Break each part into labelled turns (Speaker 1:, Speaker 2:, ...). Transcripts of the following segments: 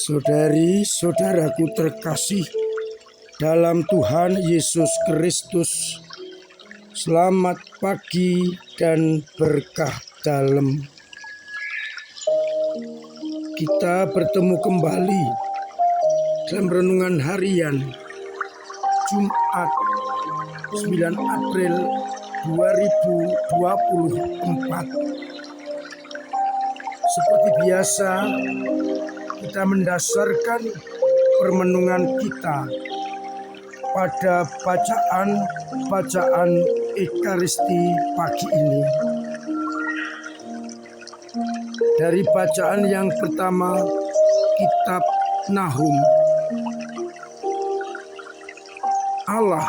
Speaker 1: Saudari-saudaraku terkasih dalam Tuhan Yesus Kristus, selamat pagi dan berkah dalam. Kita bertemu kembali dalam renungan harian Jumat 9 April 2024. Seperti biasa, kita mendasarkan permenungan kita pada bacaan Ekaristi pagi ini. Dari bacaan yang pertama, kitab Nahum. Allah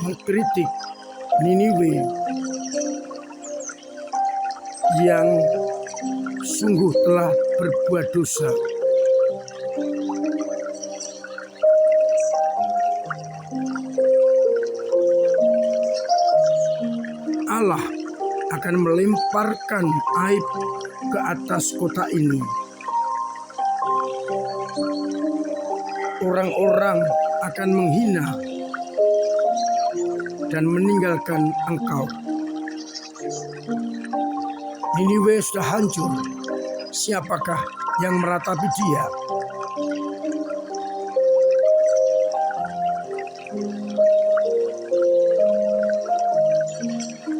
Speaker 1: mengkritik Niniwe yang sungguh telah berbuat dosa. Allah akan melemparkan aib ke atas kota ini. Orang-orang akan menghina dan meninggalkan engkau. Niniwe sudah hancur. Siapakah yang meratapi dia?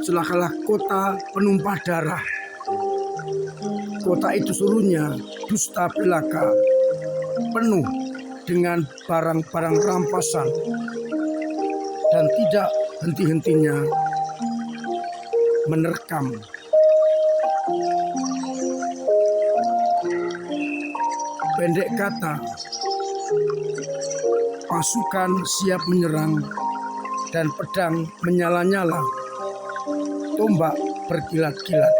Speaker 1: Celakalah kota penumpah darah. Kota itu seluruhnya dusta belaka, penuh dengan barang-barang rampasan, dan tidak henti-hentinya menerkam. Pendek kata, pasukan siap menyerang dan pedang menyala-nyala, tombak berkilat-kilat.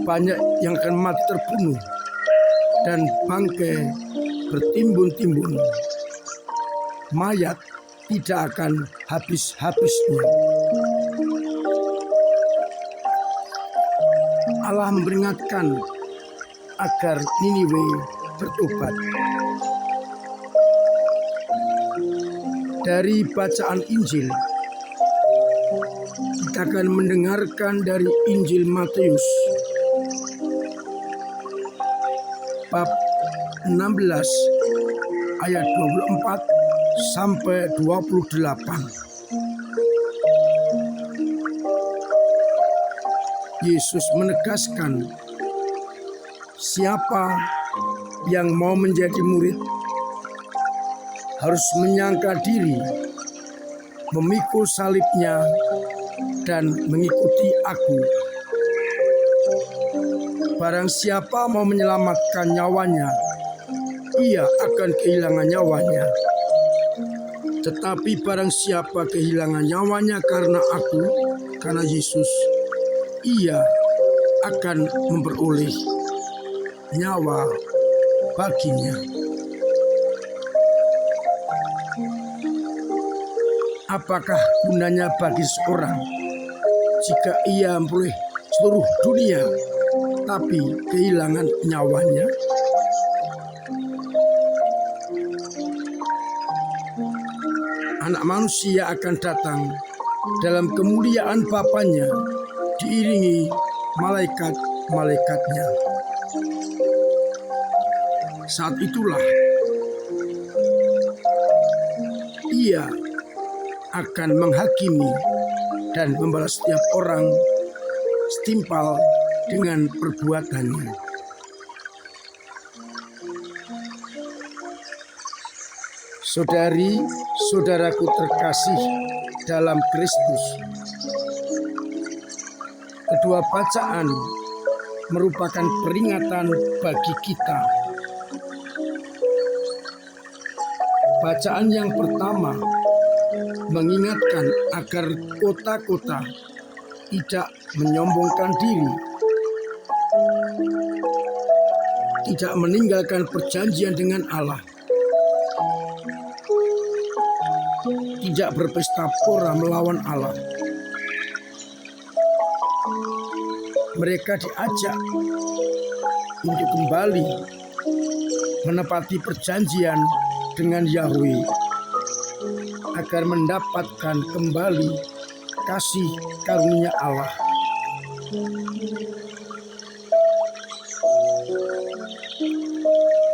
Speaker 1: Banyak yang akan mati terbunuh dan bangkai bertimbun-timbun. Mayat tidak akan habis-habisnya. Allah memperingatkan agar Niniwe bertobat. Dari bacaan Injil, kita akan mendengarkan dari Injil Matius bab 16 ayat 24 sampai 28. Yesus menegaskan, siapa yang mau menjadi murid harus menyangka diri, memikul salibnya, dan mengikuti aku. Barang siapa mau menyelamatkan nyawanya, ia akan kehilangan nyawanya. Tetapi barang siapa kehilangan nyawanya karena aku, karena Yesus, ia akan memperoleh nyawa baginya. Apakah gunanya bagi seorang jika ia memperoleh seluruh dunia tapi kehilangan nyawanya? Anak manusia akan datang dalam kemuliaan Bapanya diiringi malaikat-malaikatnya. Saat itulah ia akan menghakimi dan membalas setiap orang setimpal dengan perbuatannya. Saudari-saudaraku terkasih dalam Kristus, kedua bacaan merupakan peringatan bagi kita. Bacaan yang pertama mengingatkan agar kota-kota tidak menyombongkan diri, tidak meninggalkan perjanjian dengan Allah. tidak berpesta pora melawan Allah. Mereka diajak untuk kembali menepati perjanjian dengan Yahweh agar mendapatkan kembali kasih karunia Allah.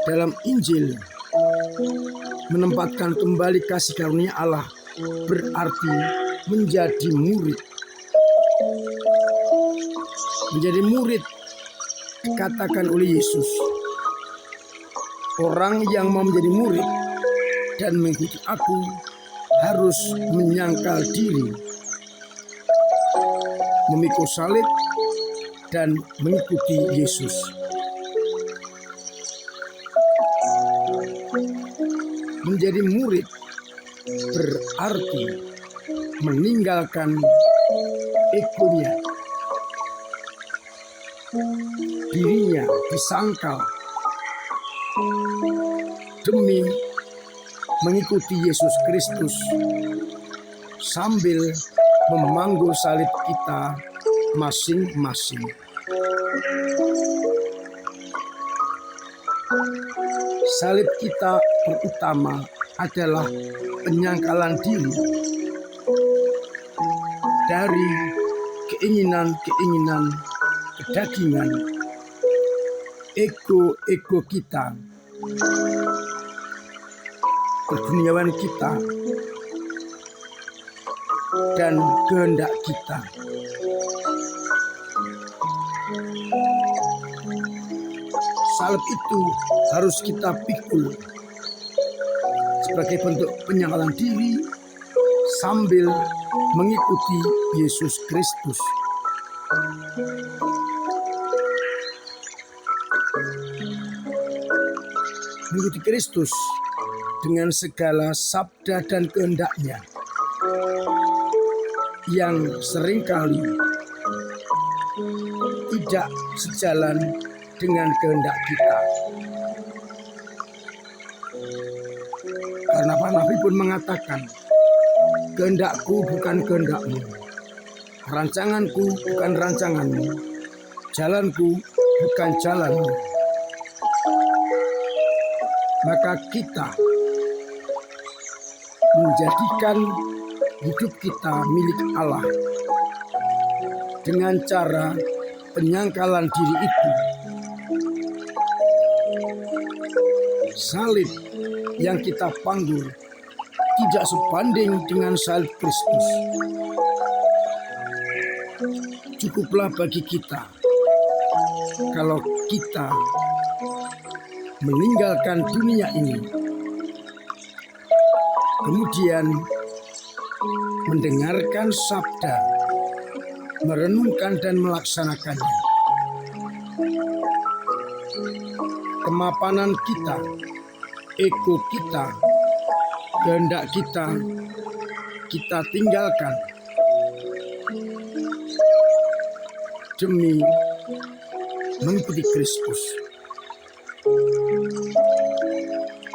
Speaker 1: Dalam Injil, menempatkan kembali kasih karunia Allah berarti menjadi murid. Menjadi murid dikatakan oleh Yesus, orang yang mau menjadi murid dan mengikuti aku harus menyangkal diri, memikul salib, dan mengikuti Yesus. Menjadi murid berarti meninggalkan egonya, dirinya disangkal demi mengikuti Yesus Kristus sambil memanggul salib kita masing-masing. Salib kita pertama adalah penyangkalan diri dari keinginan-keinginan kedagingan, ego kita, keduniawan kita, dan kehendak kita. Salib itu harus kita pikul sebagai bentuk penyangkalan diri sambil mengikuti Yesus Kristus. Mengikuti Kristus dengan segala sabda dan kehendaknya yang seringkali tidak sejalan dengan kehendak kita. Karena Pak Nabi pun mengatakan, kehendakku bukan kehendakmu, rancanganku bukan rancanganmu, jalanku bukan jalanmu. Maka kita menjadikan hidup kita milik Allah dengan cara penyangkalan diri itu. Salib yang kita panggul tidak sebanding dengan salib Kristus. Cukuplah bagi kita kalau kita meninggalkan dunia ini, kemudian mendengarkan sabda, merenungkan dan melaksanakannya. Kemapanan kita, ego kita, kehendak kita tinggalkan demi mengikuti Kristus.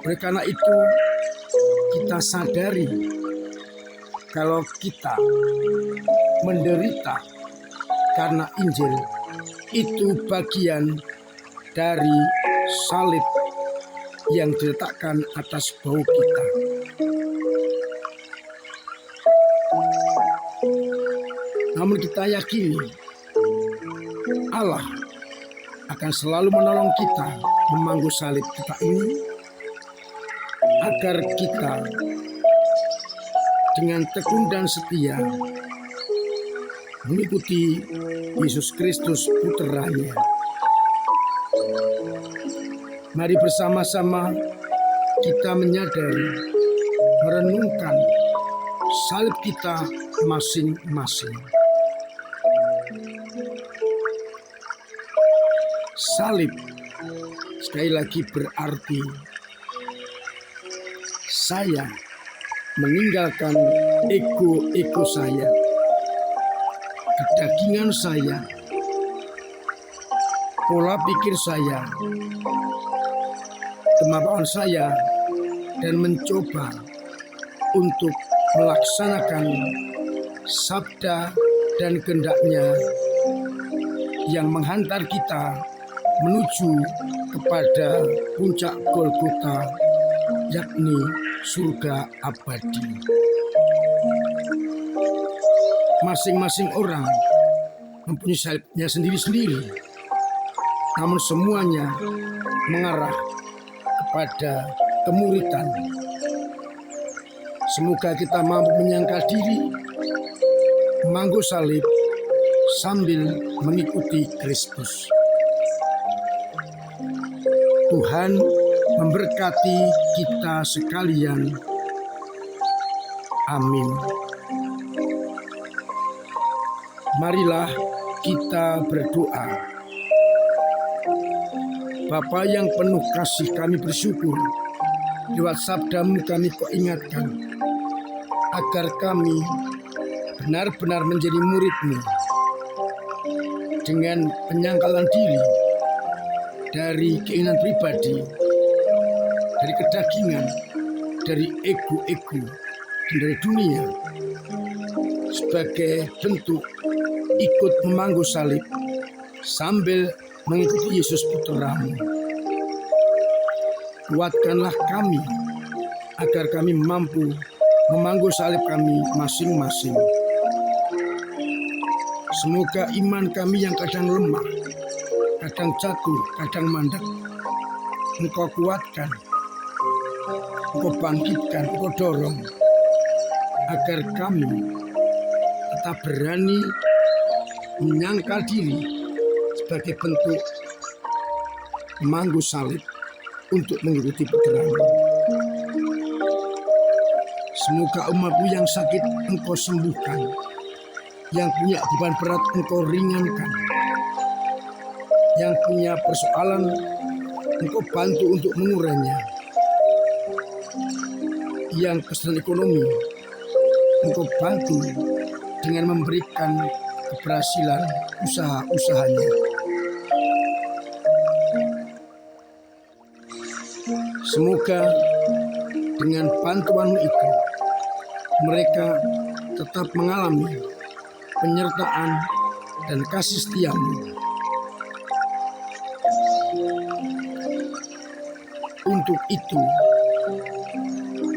Speaker 1: Oleh karena itu, kita sadari kalau kita menderita karena Injil itu bagian dari salib yang diletakkan atas bahu kita. Namun kita yakini Allah akan selalu menolong kita memangku salib kita ini agar kita dengan tekun dan setia mengikuti Yesus Kristus putranya. Mari bersama-sama kita menyadari, merenungkan salib kita masing-masing. Salib sekali lagi berarti saya meninggalkan ego saya, kedagingan saya, pola pikir saya, kemampuan saya, dan mencoba untuk melaksanakan sabda dan kehendak-Nya yang menghantar kita menuju kepada puncak Golgota, yakni surga abadi. Masing-masing orang mempunyai salibnya sendiri-sendiri, namun semuanya mengarah kepada kemuridan. Semoga kita mampu menyangkal diri, memangku salib sambil mengikuti Kristus. Tuhan memberkati kita sekalian. Amin. Marilah kita berdoa. Bapa yang penuh kasih, kami bersyukur lewat sabda-Mu kami Kau ingatkan agar kami benar-benar menjadi murid-Mu dengan penyangkalan diri dari keinginan pribadi, dari kedagingan, dari ego-ego, dan dari dunia, sebagai bentuk ikut memangku salib sambil mengikuti Yesus Putra-Mu. Kuatkanlah kami agar kami mampu memangku salib kami masing-masing. Semoga iman kami yang kadang lemah, kadang jatuh, kadang mandek, Engkau kuatkan, Engkau bangkitkan, Engkau dorong, agar kami tetap berani menyangkal diri sebagai bentuk memangku salib untuk mengikuti putra-Mu. Semoga umat-Mu yang sakit Engkau sembuhkan, yang punya beban berat Engkau ringankan, yang punya persoalan Engkau bantu untuk mengurainya, yang kesulitan ekonomi Engkau bantu dengan memberikan keberhasilan usaha-usahanya. Semoga dengan bantuan-Mu itu mereka tetap mengalami penyertaan dan kasih setia-Mu. Untuk itu,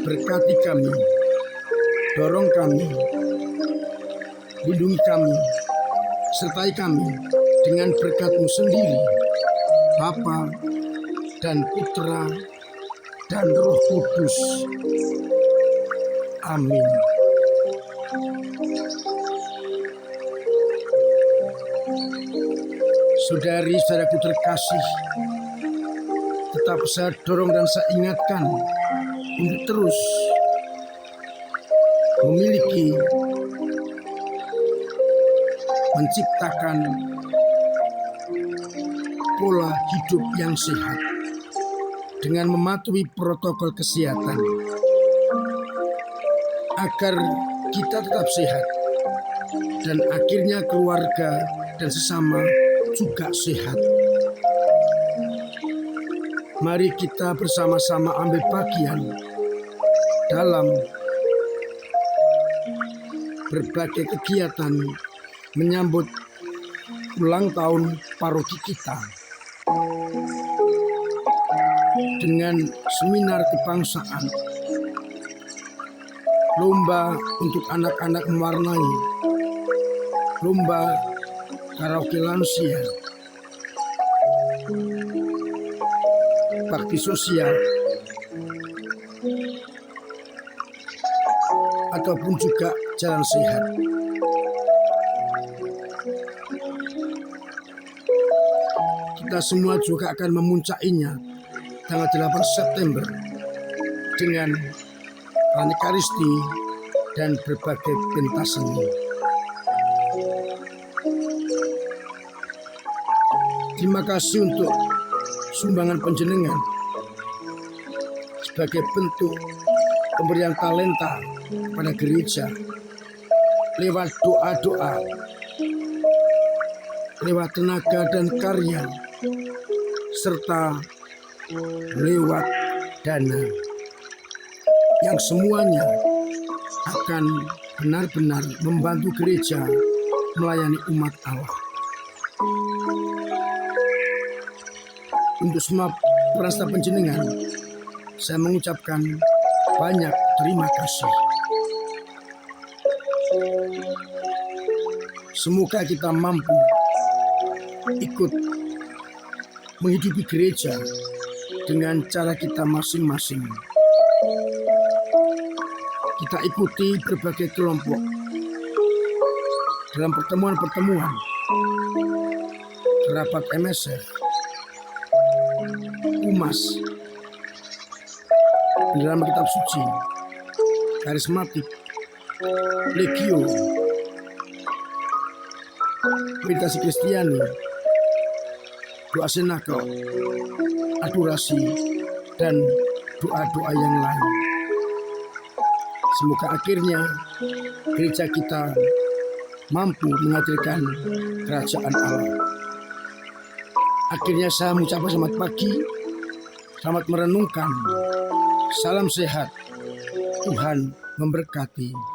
Speaker 1: berkati kami, dorong kami, lindungi kami, sertai kami dengan berkat-Mu sendiri, Bapa dan Putra dan Roh Kudus. Amin. Saudari-saudaraku terkasih, tetap saya dorong dan saya ingatkan untuk terus memiliki, menciptakan pola hidup yang sehat dengan mematuhi protokol kesehatan agar kita tetap sehat dan akhirnya keluarga dan sesama juga sehat. Mari kita bersama-sama ambil bagian dalam berbagai kegiatan menyambut ulang tahun paroki kita dengan seminar kebangsaan, lomba untuk anak-anak mewarnai, lomba karaoke lansia, bakti sosial, ataupun juga jalan sehat. Kita semua juga akan memuncainya tanggal 8 September dengan Pranikaristi dan berbagai pentas seni. Terima kasih untuk sumbangan panjenengan sebagai bentuk pemberian talenta pada gereja lewat doa-doa, lewat tenaga dan karya, serta lewat dana yang semuanya akan benar-benar membantu gereja melayani umat Allah. Untuk semua perasta panjenengan, saya mengucapkan banyak terima kasih. Semoga kita mampu ikut menghidupi gereja dengan cara kita masing-masing. Kita ikuti berbagai kelompok dalam pertemuan-pertemuan, rapat MSF, UMAS, dalam kitab suci, karismatik, legio, meditasi Kristiani, doa senako, adorasi, dan doa-doa yang lain. Semoga akhirnya gereja kita mampu menghadirkan kerajaan Allah. Akhirnya saya mengucapkan selamat pagi, selamat merenungkan, salam sehat, Tuhan memberkati.